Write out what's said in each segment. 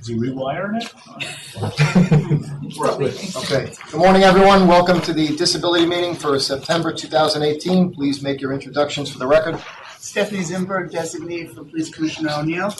Is he rewiring it? Okay. Good morning, everyone. Welcome to the disability meeting for September 2018. Please make your introductions for the record. Stephanie Zimberg, designee for Police Commissioner O'Neill.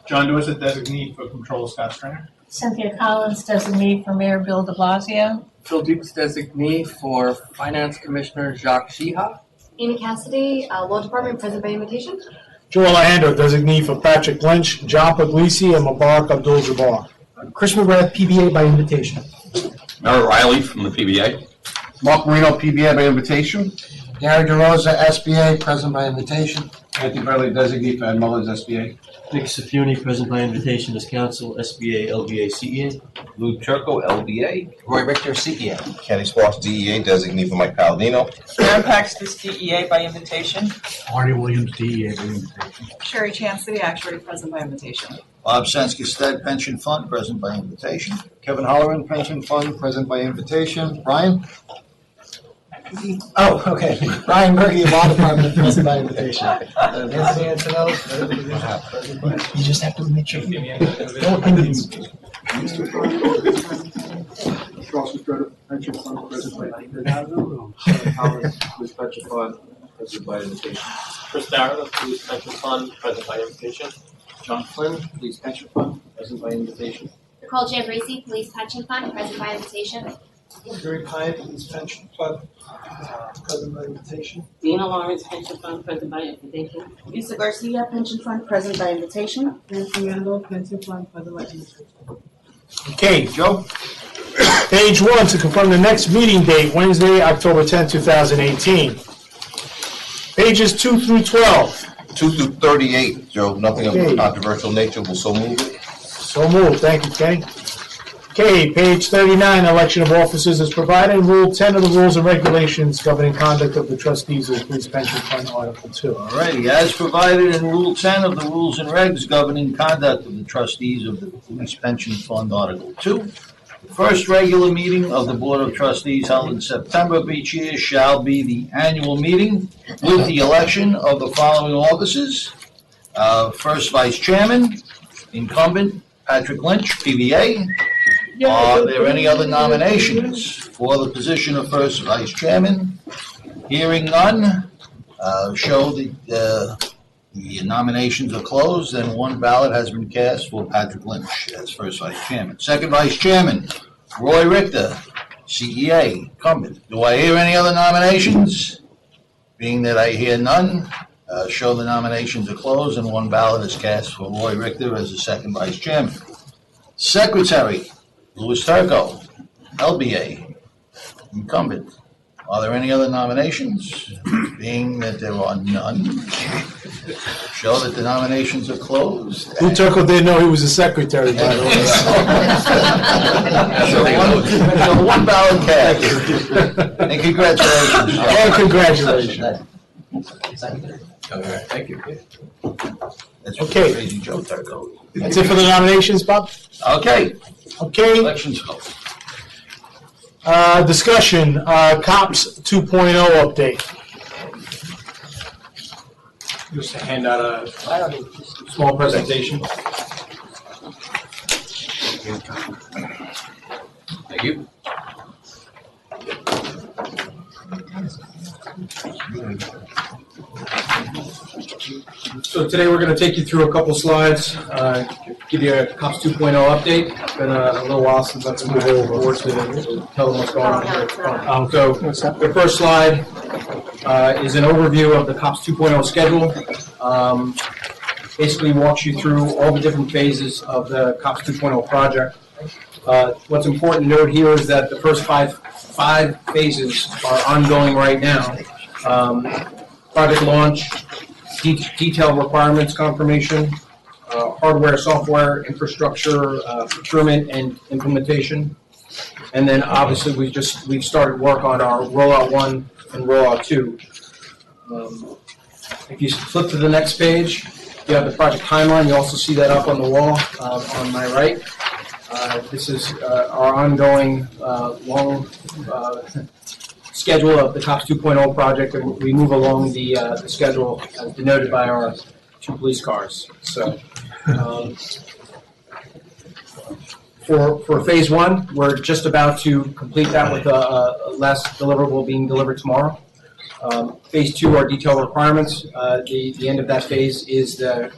John Dorsett, designee for Controller Scott Stringer. Cynthia Collins, designee for Mayor Bill de Blasio. Phil Dukes, designee for Finance Commissioner Jacques Shiha. Amy Cassidy, Law Department, present by invitation. Joel Alejandro, designee for Patrick Lynch, John Puglisi, and Mubarak Abdul-Jabbar. Chris McGrath, PBA by invitation. Merritt Riley from the PBA. Mark Marino, PBA by invitation. Gary DeRosa, SBA, present by invitation. Anthony Burley, designee for Ed Mullins, SBA. Nick Safuni, present by invitation as counsel, SBA, LBA, CEA. Lou Turco, LBA. Roy Richter, CEA. Kenny Sparks, DEA, designee for Mike Palladino. Aaron Paxton, DEA by invitation. Artie Williams, DEA by invitation. Sherry Chancellor, actuary, present by invitation. Bob Senskestead, Pension Fund, present by invitation. Kevin Holleran, Pension Fund, present by invitation. Brian? Oh, okay. Brian Murphy, Law Department, present by invitation. Nancy Antonelli? You just have to make sure. No opinions. Charles Fitzgerald, Pension Fund, present by invitation. Howard, Police Pension Fund, present by invitation. Chris Darrell, Police Pension Fund, present by invitation. John Flynn, Police Pension Fund, present by invitation. Nicole Giabrisi, Police Pension Fund, present by invitation. Gary Pine, Police Pension Fund, present by invitation. Dina Lawrence, Pension Fund, present by invitation. Lisa Garcia, Pension Fund, present by invitation. Nancy Randall, Pension Fund, present by invitation. Okay, Joe. Page 1 to confirm the next meeting date, Wednesday, October 10, 2018. Pages 2 through 12. 2 through 38, Joe. Nothing of Okay. controversial nature. Will so move it. So moved. Thank you, Kenny. Okay, page 39, election of officers is provided in Rule 10 of the Rules and Regulations governing conduct of the trustees of the Police Pension Fund, Article 2. All righty, as provided in Rule 10 of the Rules and Regs governing conduct of the trustees of the Police Pension Fund, Article 2, the first regular meeting of the Board of Trustees held in September of each year shall be the annual meeting with the election of the following officers. First Vice Chairman, incumbent Patrick Lynch, PBA. Are there any other nominations for the position of First Vice Chairman? Hearing none, show that the nominations are closed and one ballot has been cast for Patrick Lynch as First Vice Chairman. Second Vice Chairman, Roy Richter, CEA, incumbent. Do I hear any other nominations? Being that I hear none, show the nominations are closed and one ballot is cast for Roy Richter as the Second Vice Chairman. Secretary, Louis Turco, LBA, incumbent. Are there any other nominations? Being that there are none, show that the nominations are closed. Lou Turco didn't know he was a secretary, by the way. So one ballot cast. And congratulations. And congratulations. Okay, thank you. That's Okay. Crazy Joe Turco. That's it for the nominations, Bob? Okay. Okay. Elections closed. Discussion, COPS 2.0 update. Just to hand out a small presentation. Thank you. So today we're going to take you through a couple slides, give you a COPS 2.0 update. It's been a little while since I've been over to tell them what's going on here. So the first slide is an overview of the COPS 2.0 schedule. Basically walks you through all the different phases of the COPS 2.0 project. What's important to note here is that the first five phases are ongoing right now. Project launch, detailed requirements confirmation, hardware, software, infrastructure, procurement, and implementation. And then obviously we've started work on our rollout 1 and rollout 2. If you flip to the next page, you have the project timeline. You also see that up on the wall on my right. This is our ongoing long schedule of the COPS 2.0 project, and we move along the schedule as denoted by our 2 police cars. So For phase one, we're just about to complete that with a last deliverable being delivered tomorrow. Phase two are detailed requirements. The end of that phase is the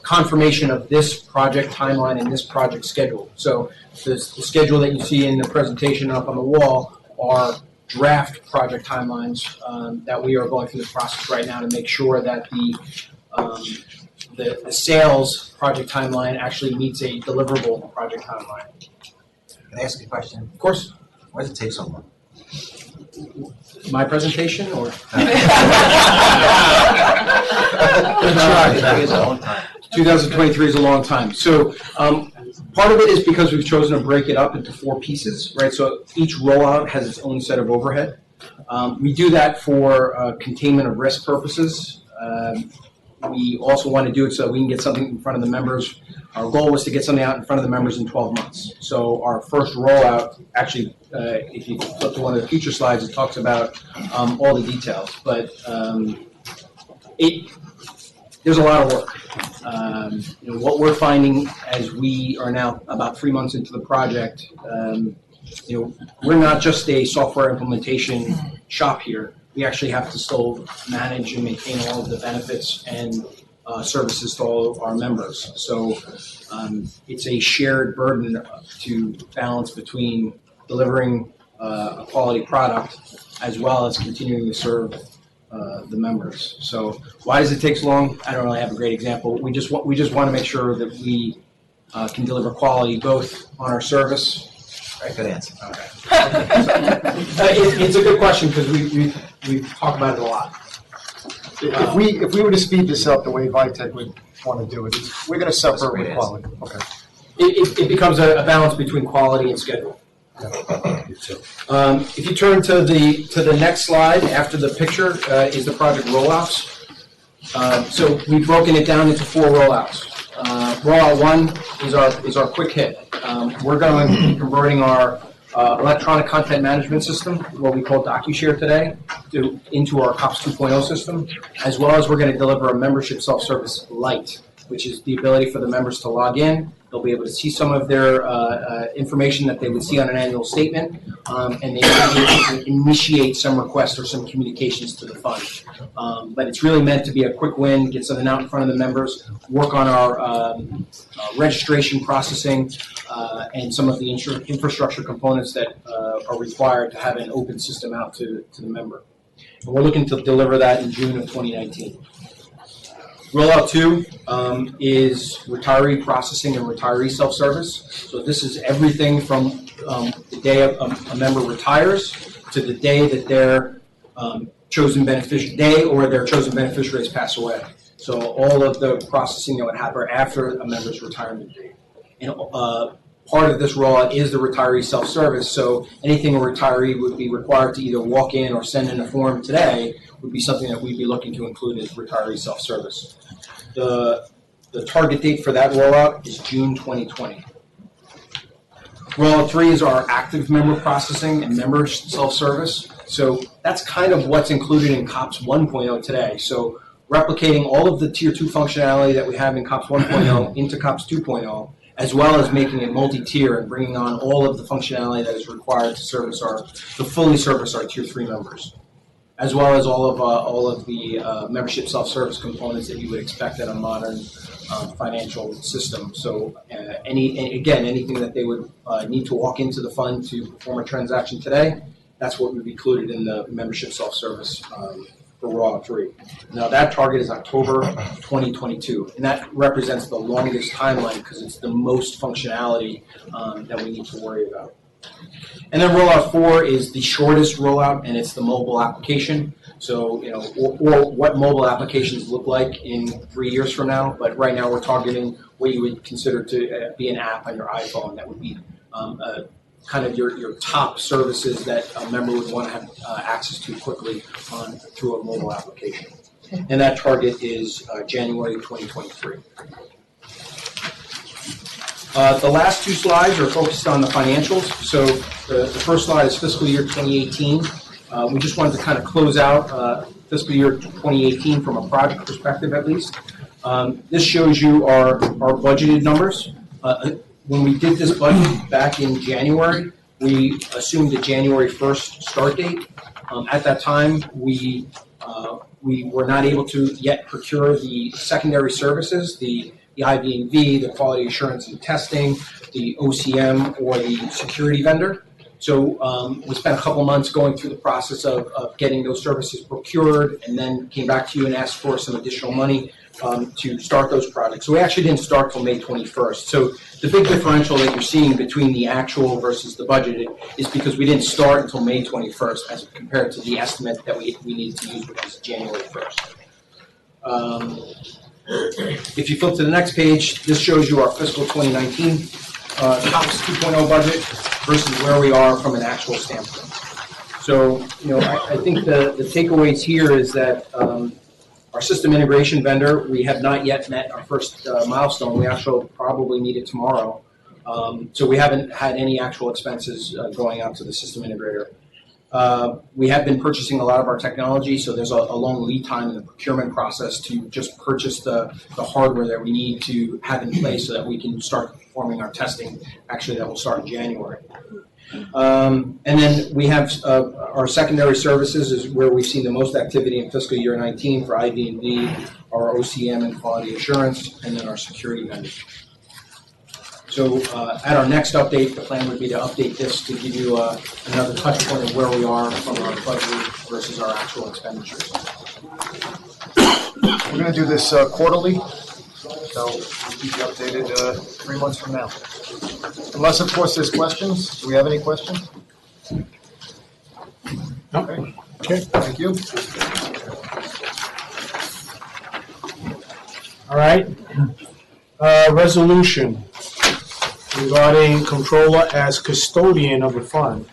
confirmation of this project timeline and this project schedule. So the schedule that you see in the presentation up on the wall are draft project timelines that we are going through the process right now to make sure that the sales project timeline actually meets a deliverable project timeline. Can I ask a question? Of course. Why does it take so long? My presentation or? It's a long time. 2023 is a long time. So part of it is because we've chosen to break it up into 4 pieces, right? So each rollout has its own set of overhead. We do that for containment of risk purposes. We also want to do it so that we can get something in front of the members. Our goal was to get something out in front of the members in 12 months. So our first rollout, actually, if you flip to one of the future slides, it talks about all the details. But there's a lot of work. What we're finding as we are now about 3 months into the project, we're not just a software implementation shop here. We actually have to still manage and maintain all of the benefits and services to all of our members. So it's a shared burden to balance between delivering a quality product as well as continuing to serve the members. So why does it take so long? I don't really have a great example. We just want to make sure that we can deliver quality both on our service. Very good answer. Okay. It's a good question because we've talked about it a lot. If we were to speed this up the way Vitek would want to do it, we're going to suffer with quality. Okay. It becomes a balance between quality and schedule. If you turn to the next slide after the picture is the project rollouts. So we've broken it down into 4 rollouts. Rollout 1 is our quick hit. We're going to be converting our electronic content management system, what we call DocuShare today, into our COPS 2.0 system, as well as we're going to deliver a membership self-service Lite, which is the ability for the members to log in. They'll be able to see some of their information that they would see on an annual statement, and they will be able to initiate some requests or some communications to the fund. But it's really meant to be a quick win, get something out in front of the members, work on our registration processing, and some of the infrastructure components that are required to have an open system out to the member. And we're looking to deliver that in June of 2019. Rollout 2 is retiree processing and retiree self-service. So this is everything from the day a member retires to the day that their chosen beneficiaries pass away. So all of the processing that would happen after a member's retirement date. And part of this rollout is the retiree self-service. So anything a retiree would be required to either walk in or send in a form today would be something that we'd be looking to include as retiree self-service. The target date for that rollout is June 2020. Rollout 3 is our active member processing and member self-service. So that's kind of what's included in COPS 1.0 today. So replicating all of the Tier 2 functionality that we have in COPS 1.0 into COPS 2.0, as well as making it multi-tier and bringing on all of the functionality that is required to fully service our Tier 3 members, as well as all of the membership self-service components that you would expect at a modern financial system. So anything that they would need to walk into the fund to perform a transaction today, that's what would be included in the membership self-service for Rollout 3. Now that target is October 2022, and that represents the longest timeline because it's the most functionality that we need to worry about. And then Rollout 4 is the shortest rollout, and it's the mobile application. So, or what mobile applications look like in 3 years from now. But right now we're targeting what you would consider to be an app on your iPhone that would be kind of your top services that a member would want to have access to quickly through a mobile application. And that target is January 2023. The last 2 slides are focused on the financials. So the first slide is fiscal year 2018. We just wanted to kind of close out fiscal year 2018 from a project perspective at least. This shows you our budgeted numbers. When we did this budget back in January, we assumed a January 1st start date. At that time, we were not able to yet procure the secondary services, the IV&V, the quality assurance and testing, the OCM, or the security vendor. So we spent a couple months going through the process of getting those services procured, and then came back to you and asked for some additional money to start those projects. So we actually didn't start till May 21st. So the big differential that you're seeing between the actual versus the budgeted is because we didn't start until May 21st as compared to the estimate that we needed to use, which is January 1st. If you flip to the next page, this shows you our fiscal 2019 COPS 2.0 budget versus where we are from an actual standpoint. So, I think the takeaways here is that our system integration vendor, we have not yet met our first milestone. We actually probably meet it tomorrow. So we haven't had any actual expenses going out to the system integrator. We have been purchasing a lot of our technology, so there's a long lead time in the procurement process to just purchase the hardware that we need to have in place so that we can start performing our testing. Actually, that will start in January. And then we have our secondary services is where we've seen the most activity in fiscal year 19 for IV&V, our OCM and quality assurance, and then our security vendors. So at our next update, the plan would be to update this to give you another touch point of where we are from our budget versus our actual expenditures. We're going to do this quarterly, so we'll keep you updated 3 months from now. Unless, of course, there's questions. Do we have any questions? No. Okay, thank you. All right. Resolution regarding controller as custodian of the fund.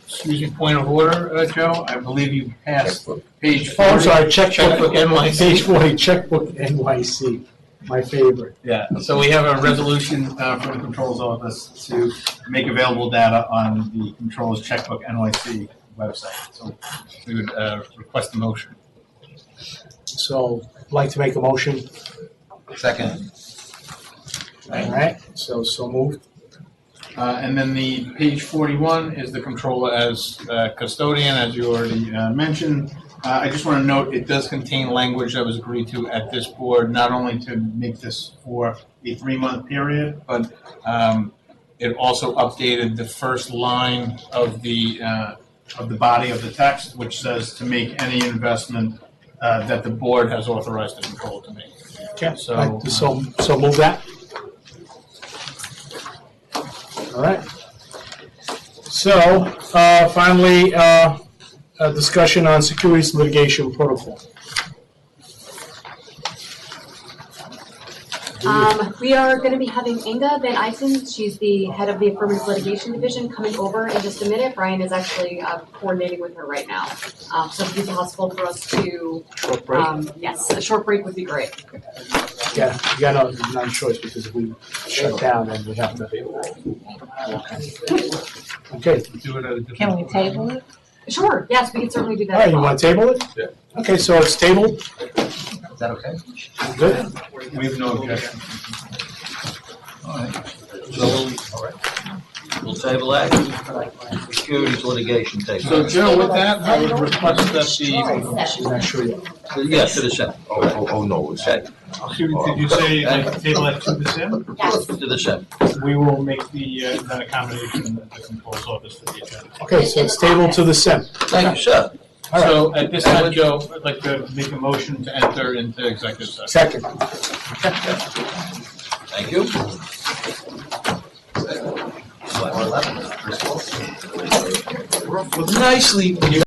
Excuse me, point of order, Joe. I believe you passed page 40. Oh, I'm sorry, checkbook NYC. Page 40, checkbook NYC, my favorite. Yeah, so we have a resolution from the Controller's Office to make available data on the Controller's Checkbook NYC website. So we would request a motion. So, I'd like to make a motion. Second. All right, so moved. And then the page 41 is the Controller as custodian, as you already mentioned. I just want to note it does contain language that was agreed to at this board, not only to make this for a 3-month period, but it also updated the first line of the body of the text, which says to make any investment that the board has authorized the controller to make. Okay, So move that. All right. So, finally, a discussion on securities litigation protocol. We are going to be having Inga Van Eisen, she's the head of the Affirmative Litigation Division, coming over in just a minute. Brian is actually coordinating with her right now. So if it's possible for us to, Short break? Yes, a short break would be great. Yeah, you got no choice because if we shut down, then we have to. Okay. Can we table it? Sure, yes, we can certainly do that. All right, you want to table it? Yeah. Okay, so it's tabled. Is that okay? Good. we have no objection. All right. So we'll table that. Securities litigation table. So, Joe, with that, I would request that Not sure yet. Yeah, to the set. Oh, no, it's set. did you say like table it to the sim? Yes. To the set. We will make that accommodation at the Controller's Office for the agenda. Okay, so it's tabled to the SIM. Thank you, sir. All right. So at this time, Joe, I'd like to make a motion to enter into executive session. Second. Thank you. Nicely.